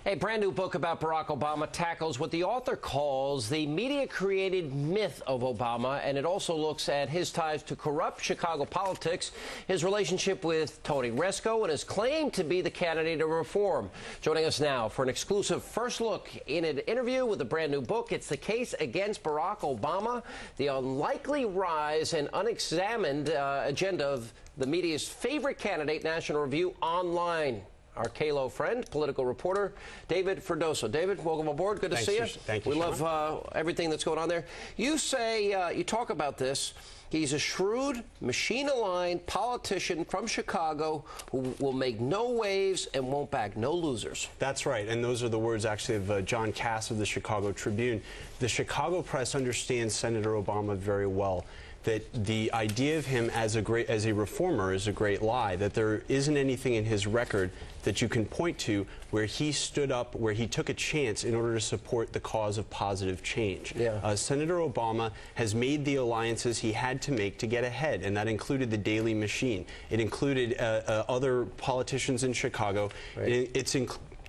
A brand new book about Barack Obama tackles what the author calls the media-created myth of Obama, and it also looks at his ties to corrupt Chicago politics, his relationship with Tony Resco, and his claim to be the candidate of reform. Joining us now for an exclusive first look in an interview with a brand new book, it's The Case Against Barack Obama, the unlikely rise and unexamined agenda of the media's favorite candidate, National Review Online. Our KLO friend, political reporter, David Freddoso. David, welcome aboard. Good to see you. Thank you. We love everything that's going on there. You say, you talk about this. He's a shrewd, machine-aligned politician from Chicago who will make no waves and won't back no losers. That's right, and those are the words actually of John Cass of the Chicago Tribune. The Chicago press understands Senator Obama very well. That the idea of him as a reformer is a great lie, that there isn't anything in his record that you can point to where he stood up, where he took a chance in order to support the cause of positive change. Yeah. Senator Obama has made the alliances he had to make to get ahead, and that included the Daily Machine. It included other politicians in Chicago. Right. It's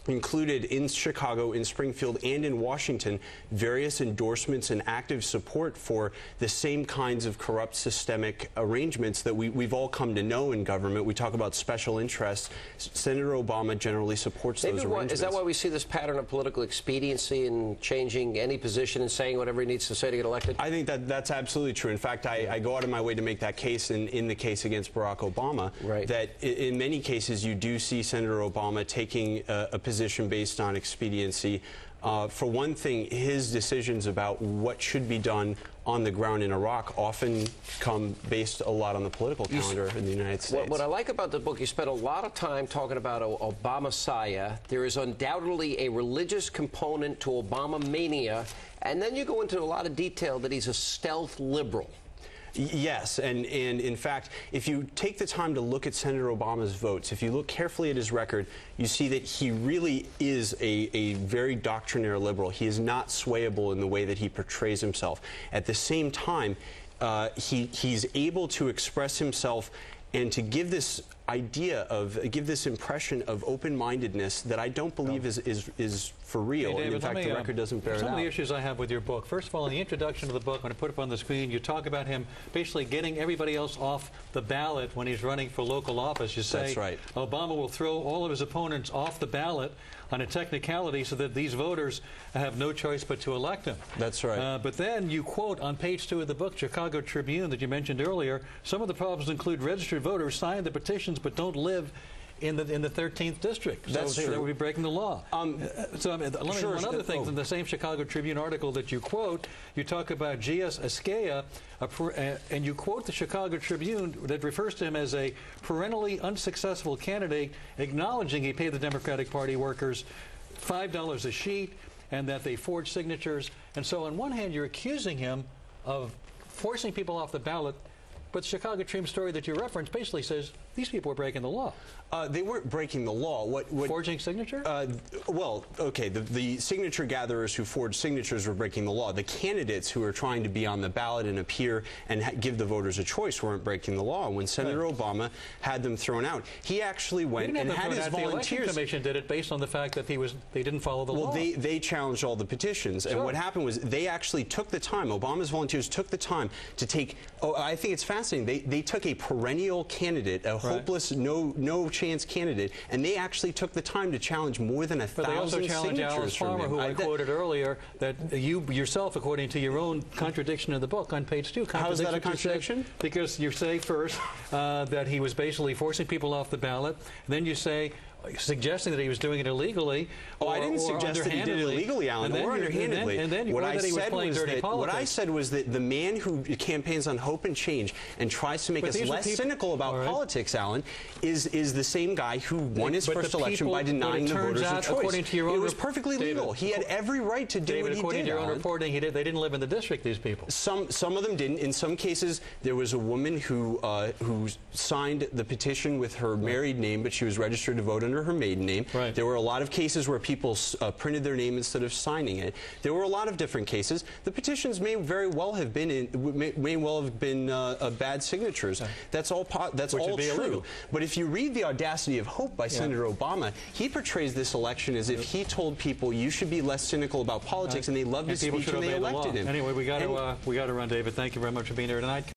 included in Chicago, in Springfield, and in Washington, various endorsements and active support for the same kinds of corrupt systemic arrangements that we've all come to know in government. We talk about special interests. Senator Obama generally supports those arrangements. Is that why we see this pattern of political expediency and changing any position and saying whatever he needs to say to get elected? I think that's absolutely true. In fact, I go out of my way to make that case in the case against Barack Obama, right, that in many cases you do see Senator Obama taking a position based on expediency. For one thing, his decisions about what should be done on the ground in Iraq often come based a lot on the political calendar in the United States. What I like about the book, you spent a lot of time talking about Obama-Messiah. There is undoubtedly a religious component to Obama mania, and then you go into a lot of detail that he's a stealth liberal. Yes, and in fact, if you take the time to look at Senator Obama's votes, if you look carefully at his record, you see that he really is a very doctrinaire liberal. He is not swayable in the way that he portrays himself. At the same time, he's able to express himself and to give this give this impression of open-mindedness that I don't believe is for real. Hey, David, and in fact, the record doesn't bear it out. Some of the issues I have with your book. First of all, in the introduction to the book, when I put it up on the screen, you talk about him basically getting everybody else off the ballot when he's running for local office. You say that's right. Obama will throw all of his opponents off the ballot on a technicality so that these voters have no choice but to elect him. That's right. But then you quote on page 2 of the book, Chicago Tribune, that you mentioned earlier, some of the problems include registered voters signed the petitions but don't live in the 13th district. That's so true. they would be breaking the law. One other thing, in the same Chicago Tribune article that you quote, you talk about G.S. Esquella, and you quote the Chicago Tribune that refers to him as a perennially unsuccessful candidate, acknowledging he paid the Democratic Party workers $5 a sheet and that they forged signatures. And so on one hand, you're accusing him of forcing people off the ballot, but the Chicago Tribune story that you referenced basically says these people were breaking the law. They weren't breaking the law. Forging signature? Well, okay, the signature gatherers who forged signatures were breaking the law. The candidates who are trying to be on the ballot and appear and give the voters a choice weren't breaking the law. When Senator Obama had them thrown out, he actually went and had his volunteers. The Election Commission did it based on the fact that they didn't follow the law. Well, they challenged all the petitions, and what happened was they actually took the time. Obama's volunteers took the time to take. Oh, I think it's fascinating. They took a perennial candidate, a hopeless, no chance candidate, and they actually took the time to challenge more than 1,000 signatures. But they also challenged Alice Farmer, who I quoted earlier, that you yourself, according to your own contradiction in the book on page 2. How is that a contradiction? Because you say first that he was basically forcing people off the ballot, and then you say suggesting that he was doing it illegally. I didn't suggest that he did it illegally, Alan, or underhandedly. And then you quoted that he was playing dirty politics. What I said was that the man who campaigns on hope and change and tries to make us less cynical about politics, Alan, is the same guy who won his first election by denying the voters a choice. It was perfectly legal. He had every right to do what he did. According to your own reporting, they didn't live in the district, these people. Some of them didn't. In some cases, there was a woman who signed the petition with her married name, but she was registered to vote in under her maiden name. Right. There were a lot of cases where people printed their name instead of signing it. There were a lot of different cases. The petitions may very well have been bad signatures. That's all true. Illegal. But if you read The Audacity of Hope by Senator Obama, he portrays this election as if he told people you should be less cynical about politics, and they loved his speech and they elected him. Anyway, we got to run, David. Thank you very much for being here tonight.